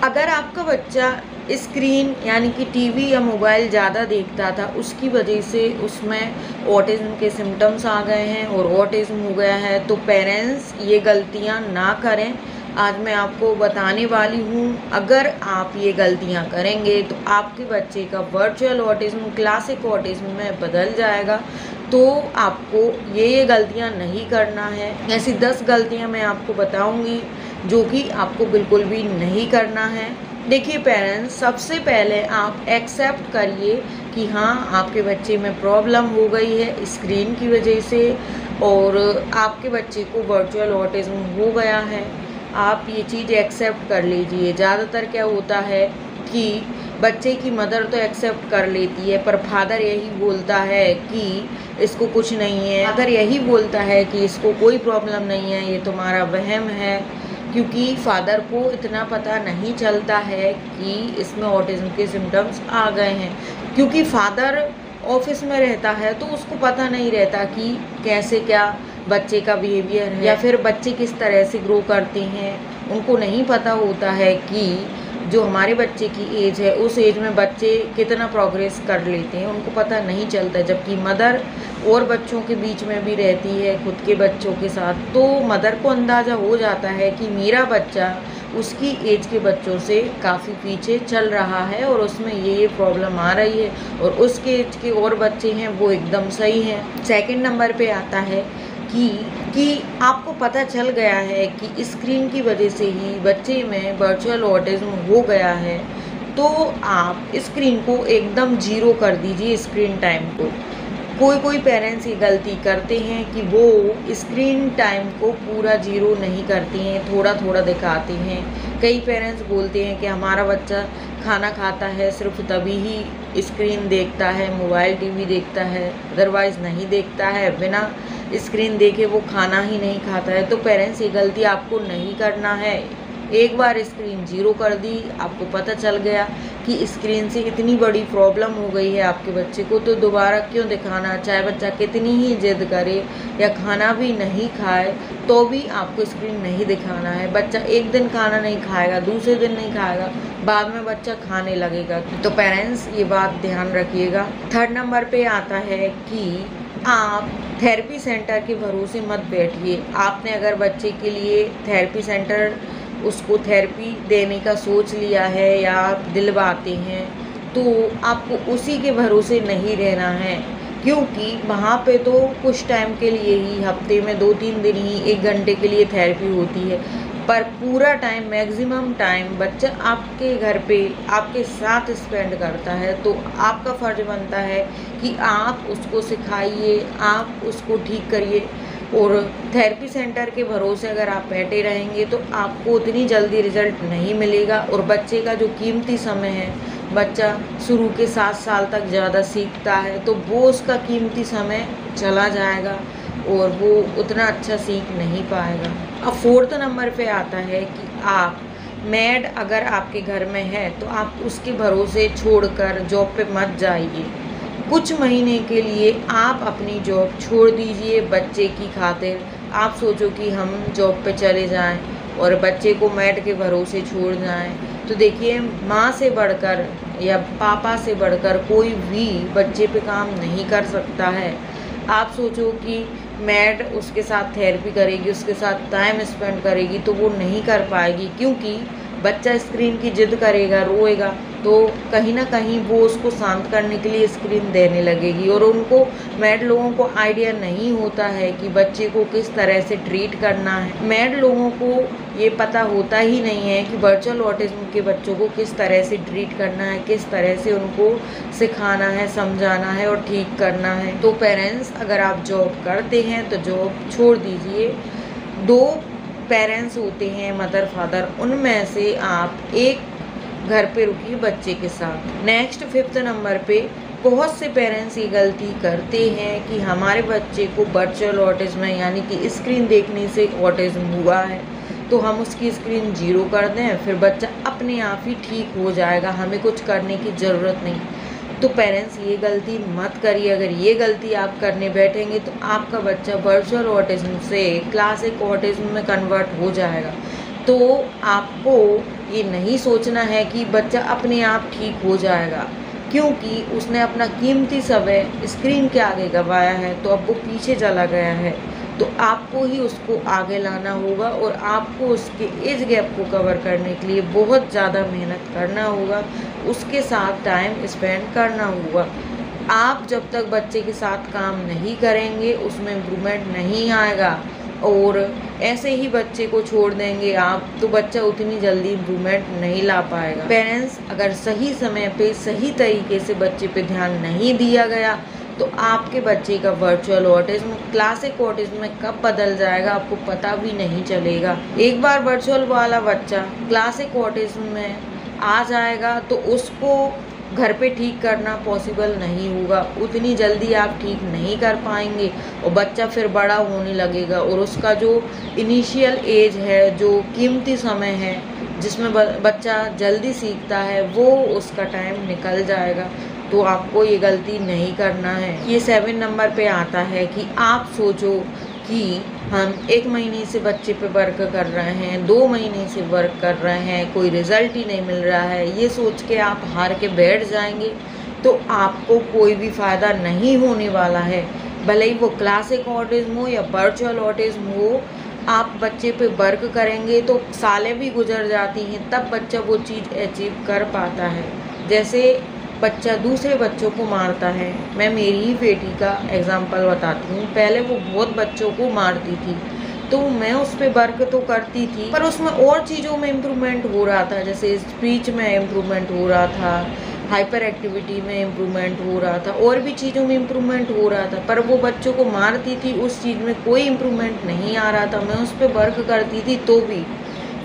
अगर आपका बच्चा स्क्रीन यानी कि टीवी या मोबाइल ज़्यादा देखता था, उसकी वजह से उसमें ऑटिज़्म के सिम्टम्स आ गए हैं और ऑटिज़्म हो गया है, तो पेरेंट्स ये गलतियां ना करें। आज मैं आपको बताने वाली हूँ, अगर आप ये गलतियां करेंगे तो आपके बच्चे का वर्चुअल ऑटिज़्म क्लासिक ऑटिज़्म में बदल जाएगा। तो आपको ये गलतियां नहीं करना है। ऐसी 10 गलतियां मैं आपको बताऊंगी जो कि आपको बिल्कुल भी नहीं करना है। देखिए पेरेंट्स, सबसे पहले आप एक्सेप्ट करिए कि हाँ, आपके बच्चे में प्रॉब्लम हो गई है स्क्रीन की वजह से और आपके बच्चे को वर्चुअल ऑटिज़्म हो गया है। आप ये चीज़ एक्सेप्ट कर लीजिए। ज़्यादातर क्या होता है कि बच्चे की मदर तो एक्सेप्ट कर लेती है, पर फादर यही बोलता है कि इसको कुछ नहीं है। फादर यही बोलता है कि इसको कोई प्रॉब्लम नहीं है, ये तुम्हारा वहम है, क्योंकि फादर को इतना पता नहीं चलता है कि इसमें ऑटिज़्म के सिम्टम्स आ गए हैं। क्योंकि फादर ऑफिस में रहता है तो उसको पता नहीं रहता कि कैसे क्या बच्चे का बिहेवियर है या फिर बच्चे किस तरह से ग्रो करते हैं। उनको नहीं पता होता है कि जो हमारे बच्चे की एज है उस एज में बच्चे कितना प्रोग्रेस कर लेते हैं, उनको पता नहीं चलता। जबकि मदर और बच्चों के बीच में भी रहती है, खुद के बच्चों के साथ, तो मदर को अंदाज़ा हो जाता है कि मेरा बच्चा उसकी एज के बच्चों से काफ़ी पीछे चल रहा है और उसमें ये प्रॉब्लम आ रही है, और उसके एज के और बच्चे हैं वो एकदम सही हैं। सेकंड नंबर पे आता है कि आपको पता चल गया है कि स्क्रीन की वजह से ही बच्चे में वर्चुअल ऑटिज़्म हो गया है, तो आप स्क्रीन को एकदम जीरो कर दीजिए, स्क्रीन टाइम को। कोई पेरेंट्स ये गलती करते हैं कि वो स्क्रीन टाइम को पूरा जीरो नहीं करते हैं, थोड़ा थोड़ा दिखाते हैं। कई पेरेंट्स बोलते हैं कि हमारा बच्चा खाना खाता है सिर्फ तभी ही स्क्रीन देखता है, मोबाइल टीवी देखता है, अदरवाइज़ नहीं देखता है, बिना स्क्रीन देखे वो खाना ही नहीं खाता है। तो पेरेंट्स ये गलती आपको नहीं करना है। एक बार स्क्रीन जीरो कर दी, आपको पता चल गया कि स्क्रीन से इतनी बड़ी प्रॉब्लम हो गई है आपके बच्चे को, तो दोबारा क्यों दिखाना। चाहे बच्चा कितनी ही जिद करे या खाना भी नहीं खाए तो भी आपको स्क्रीन नहीं दिखाना है। बच्चा एक दिन खाना नहीं खाएगा, दूसरे दिन नहीं खाएगा, बाद में बच्चा खाने लगेगा। तो पेरेंट्स ये बात ध्यान रखिएगा। थर्ड नंबर पे आता है कि आप थेरेपी सेंटर के भरोसे मत बैठिए। आपने अगर बच्चे के लिए थेरेपी सेंटर उसको थेरेपी देने का सोच लिया है या आप दिलवाते हैं, तो आपको उसी के भरोसे नहीं रहना है, क्योंकि वहाँ पे तो कुछ टाइम के लिए ही, हफ्ते में 2-3 दिन ही 1 घंटे के लिए थेरेपी होती है, पर पूरा टाइम, मैक्सिमम टाइम बच्चा आपके घर पे आपके साथ स्पेंड करता है। तो आपका फ़र्ज़ बनता है कि आप उसको सिखाइए, आप उसको ठीक करिए। और थेरेपी सेंटर के भरोसे अगर आप बैठे रहेंगे तो आपको उतनी जल्दी रिज़ल्ट नहीं मिलेगा, और बच्चे का जो कीमती समय है, बच्चा शुरू के 7 साल तक ज़्यादा सीखता है, तो वो उसका कीमती समय चला जाएगा और वो उतना अच्छा सीख नहीं पाएगा। अब फोर्थ नंबर पे आता है कि आप मेड अगर आपके घर में है तो आप उसके भरोसे छोड़कर जॉब पे मत जाइए। कुछ महीने के लिए आप अपनी जॉब छोड़ दीजिए बच्चे की खातिर। आप सोचो कि हम जॉब पे चले जाएं और बच्चे को मेड के भरोसे छोड़ जाएं, तो देखिए, माँ से बढ़कर या पापा से बढ़कर कोई भी बच्चे पे काम नहीं कर सकता है। आप सोचो कि मेड उसके साथ थेरेपी करेगी, उसके साथ टाइम स्पेंड करेगी, तो वो नहीं कर पाएगी, क्योंकि बच्चा स्क्रीन की जिद करेगा, रोएगा, तो कहीं ना कहीं वो उसको शांत करने के लिए स्क्रीन देने लगेगी। और उनको, मेड लोगों को आइडिया नहीं होता है कि बच्चे को किस तरह से ट्रीट करना है। मेड लोगों को ये पता होता ही नहीं है कि वर्चुअल ऑटिज़्म के बच्चों को किस तरह से ट्रीट करना है, किस तरह से उनको सिखाना है, समझाना है और ठीक करना है। तो पेरेंट्स, अगर आप जॉब करते हैं तो जॉब छोड़ दीजिए। 2 पेरेंट्स होते हैं, मदर फादर, उनमें से आप एक घर पे रुकिए बच्चे के साथ। नेक्स्ट 5th नंबर पे बहुत से पेरेंट्स ये गलती करते हैं कि हमारे बच्चे को वर्चुअल ऑटिज़्म है, यानी कि स्क्रीन देखने से ऑटिज़्म हुआ है, तो हम उसकी स्क्रीन जीरो कर दें, फिर बच्चा अपने आप ही ठीक हो जाएगा, हमें कुछ करने की ज़रूरत नहीं। तो पेरेंट्स ये गलती मत करिए। अगर ये गलती आप करने बैठेंगे तो आपका बच्चा वर्चुअल ऑटिज़्म से क्लासिक ऑटिज़्म में कन्वर्ट हो जाएगा। तो आपको ये नहीं सोचना है कि बच्चा अपने आप ठीक हो जाएगा, क्योंकि उसने अपना कीमती समय स्क्रीन के आगे गंवाया है, तो अब वो पीछे चला गया है। तो आपको ही उसको आगे लाना होगा और आपको उसके एज गैप को कवर करने के लिए बहुत ज़्यादा मेहनत करना होगा, उसके साथ टाइम स्पेंड करना होगा। आप जब तक बच्चे के साथ काम नहीं करेंगे उसमें इम्प्रूवमेंट नहीं आएगा, और ऐसे ही बच्चे को छोड़ देंगे आप तो बच्चा उतनी जल्दी इम्प्रूवमेंट नहीं ला पाएगा। पेरेंट्स अगर सही समय पे सही तरीके से बच्चे पे ध्यान नहीं दिया गया तो आपके बच्चे का वर्चुअल ऑटिज्म क्लासिक ऑटिज्म में कब बदल जाएगा आपको पता भी नहीं चलेगा। एक बार वर्चुअल वाला बच्चा क्लासिक ऑटिज्म में आ जाएगा तो उसको घर पे ठीक करना पॉसिबल नहीं होगा, उतनी जल्दी आप ठीक नहीं कर पाएंगे और बच्चा फिर बड़ा होने लगेगा और उसका जो इनिशियल एज है, जो कीमती समय है जिसमें बच्चा जल्दी सीखता है, वो उसका टाइम निकल जाएगा। तो आपको ये गलती नहीं करना है। ये 7 नंबर पे आता है कि आप सोचो कि हम 1 महीने से बच्चे पे वर्क कर रहे हैं, 2 महीने से वर्क कर रहे हैं, कोई रिज़ल्ट ही नहीं मिल रहा है, ये सोच के आप हार के बैठ जाएंगे तो आपको कोई भी फ़ायदा नहीं होने वाला है। भले ही वो क्लासिक ऑटिज्म हो या वर्चुअल ऑटिज्म हो, आप बच्चे पे वर्क करेंगे तो सालें भी गुजर जाती हैं, तब बच्चा वो चीज़ अचीव कर पाता है। जैसे बच्चा दूसरे बच्चों को मारता है, मैं मेरी ही बेटी का एग्जांपल बताती हूँ। पहले वो बहुत बच्चों को मारती थी तो मैं उस पर वर्क तो करती थी, पर उसमें और चीज़ों में इम्प्रूवमेंट हो रहा था, जैसे स्पीच में इम्प्रूवमेंट हो रहा था, हाइपर एक्टिविटी में इम्प्रूवमेंट हो रहा था, और भी चीज़ों में इम्प्रूवमेंट हो रहा था। पर वो बच्चों को मारती थी, उस चीज़ में कोई इम्प्रूवमेंट नहीं आ रहा था। मैं उस पर वर्क करती थी तो भी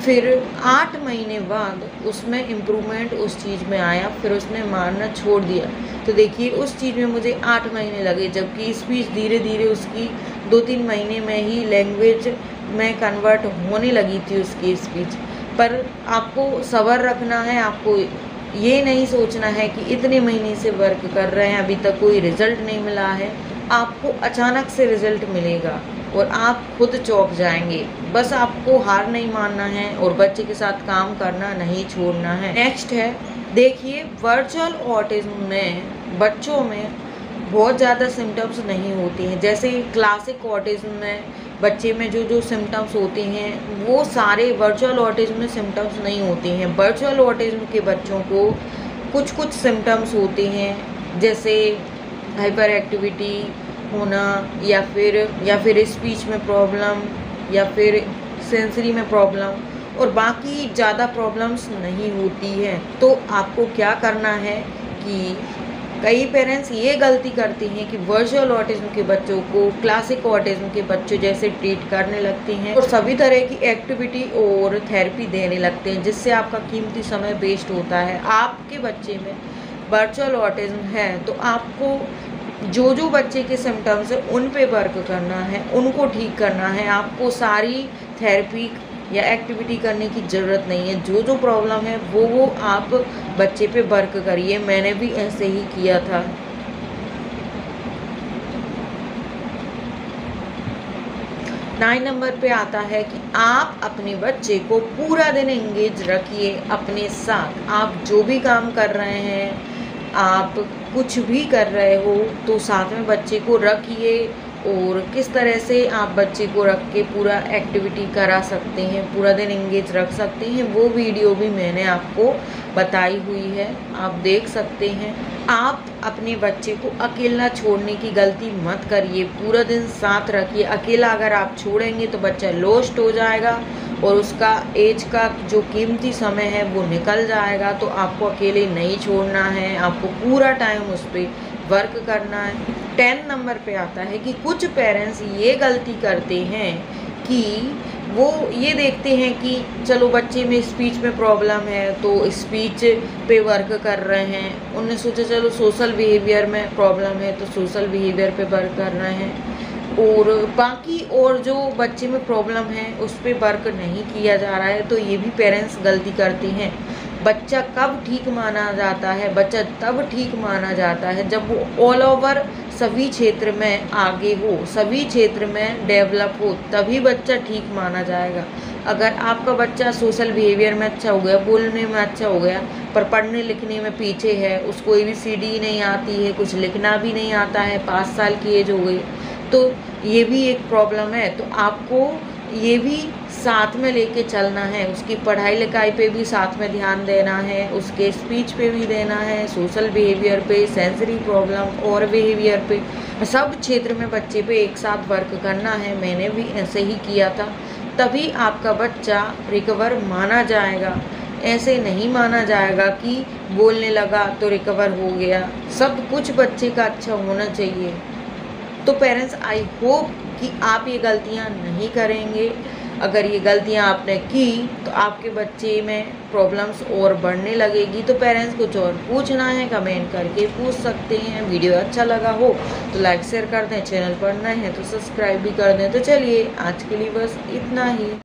फिर 8 महीने बाद उसमें इम्प्रूवमेंट उस चीज़ में आया, फिर उसने मारना छोड़ दिया। तो देखिए उस चीज़ में मुझे 8 महीने लगे, जबकि स्पीच धीरे धीरे उसकी 2-3 महीने में ही लैंग्वेज में कन्वर्ट होने लगी थी उसकी स्पीच। पर आपको सब्र रखना है, आपको ये नहीं सोचना है कि इतने महीने से वर्क कर रहे हैं अभी तक कोई रिज़ल्ट नहीं मिला है। आपको अचानक से रिज़ल्ट मिलेगा और आप खुद चौंक जाएंगे। बस आपको हार नहीं मानना है और बच्चे के साथ काम करना नहीं छोड़ना है। नेक्स्ट है, देखिए वर्चुअल ऑटिज्म में बच्चों में बहुत ज़्यादा सिम्टम्स नहीं होती हैं। जैसे क्लासिक ऑटिज्म में बच्चे में जो जो सिम्टम्स होते हैं वो सारे वर्चुअल ऑटिज्म में सिम्टम्स नहीं होते हैं। वर्चुअल ऑटिज्म के बच्चों को कुछ कुछ सिम्टम्स होते हैं, जैसे हाइपर एक्टिविटी होना या फिर स्पीच में प्रॉब्लम या फिर सेंसरी में प्रॉब्लम, और बाकी ज़्यादा प्रॉब्लम्स नहीं होती है। तो आपको क्या करना है कि कई पेरेंट्स ये गलती करते हैं कि वर्चुअल ऑटिज्म के बच्चों को क्लासिक ऑटिज्म के बच्चों जैसे ट्रीट करने लगते हैं और सभी तरह की एक्टिविटी और थेरेपी देने लगते हैं, जिससे आपका कीमती समय वेस्ट होता है। आपके बच्चे में वर्चुअल ऑटिज्म है तो आपको जो जो बच्चे के सिम्टम्स हैं उन पे वर्क करना है, उनको ठीक करना है। आपको सारी थेरेपी या एक्टिविटी करने की ज़रूरत नहीं है। जो जो प्रॉब्लम है वो आप बच्चे पे वर्क करिए। मैंने भी ऐसे ही किया था। नाइन नंबर पे आता है कि आप अपने बच्चे को पूरा दिन एंगेज रखिए अपने साथ। आप जो भी काम कर रहे हैं, आप कुछ भी कर रहे हो तो साथ में बच्चे को रखिए, और किस तरह से आप बच्चे को रख के पूरा एक्टिविटी करा सकते हैं, पूरा दिन एंगेज रख सकते हैं, वो वीडियो भी मैंने आपको बताई हुई है, आप देख सकते हैं। आप अपने बच्चे को अकेला छोड़ने की गलती मत करिए, पूरा दिन साथ रखिए। अकेला अगर आप छोड़ेंगे तो बच्चा लॉस्ट हो जाएगा और उसका एज का जो कीमती समय है वो निकल जाएगा। तो आपको अकेले नहीं छोड़ना है, आपको पूरा टाइम उस पर वर्क करना है। 10 नंबर पे आता है कि कुछ पेरेंट्स ये गलती करते हैं कि वो ये देखते हैं कि चलो बच्चे में स्पीच में प्रॉब्लम है तो स्पीच पे वर्क कर रहे हैं। उन्होंने सोचा चलो सोशल बिहेवियर में प्रॉब्लम है तो सोशल बिहेवियर पे वर्क कर रहे हैं, और बाकी और जो बच्चे में प्रॉब्लम है उस पर वर्क नहीं किया जा रहा है। तो ये भी पेरेंट्स गलती करते हैं। बच्चा कब ठीक माना जाता है? बच्चा तब ठीक माना जाता है जब वो ऑल ओवर सभी क्षेत्र में आगे हो, सभी क्षेत्र में डेवलप हो, तभी बच्चा ठीक माना जाएगा। अगर आपका बच्चा सोशल बिहेवियर में अच्छा हो गया, बोलने में अच्छा हो गया, पर पढ़ने लिखने में पीछे है, उसको ABCD नहीं आती है, कुछ लिखना भी नहीं आता है, 5 साल की एज हो गई, तो ये भी एक प्रॉब्लम है। तो आपको ये भी साथ में लेके चलना है, उसकी पढ़ाई लिखाई पे भी साथ में ध्यान देना है, उसके स्पीच पे भी देना है, सोशल बिहेवियर पे, सेंसरी प्रॉब्लम और बिहेवियर पे, सब क्षेत्र में बच्चे पे एक साथ वर्क करना है। मैंने भी ऐसे ही किया था, तभी आपका बच्चा रिकवर माना जाएगा। ऐसे नहीं माना जाएगा कि बोलने लगा तो रिकवर हो गया। सब कुछ बच्चे का अच्छा होना चाहिए। तो पेरेंट्स, आई होप कि आप ये गलतियाँ नहीं करेंगे। अगर ये गलतियाँ आपने की तो आपके बच्चे में प्रॉब्लम्स और बढ़ने लगेगी। तो पेरेंट्स, कुछ और पूछना है कमेंट करके पूछ सकते हैं। वीडियो अच्छा लगा हो तो लाइक शेयर कर दें, चैनल पर नए हैं तो सब्सक्राइब भी कर दें। तो चलिए आज के लिए बस इतना ही।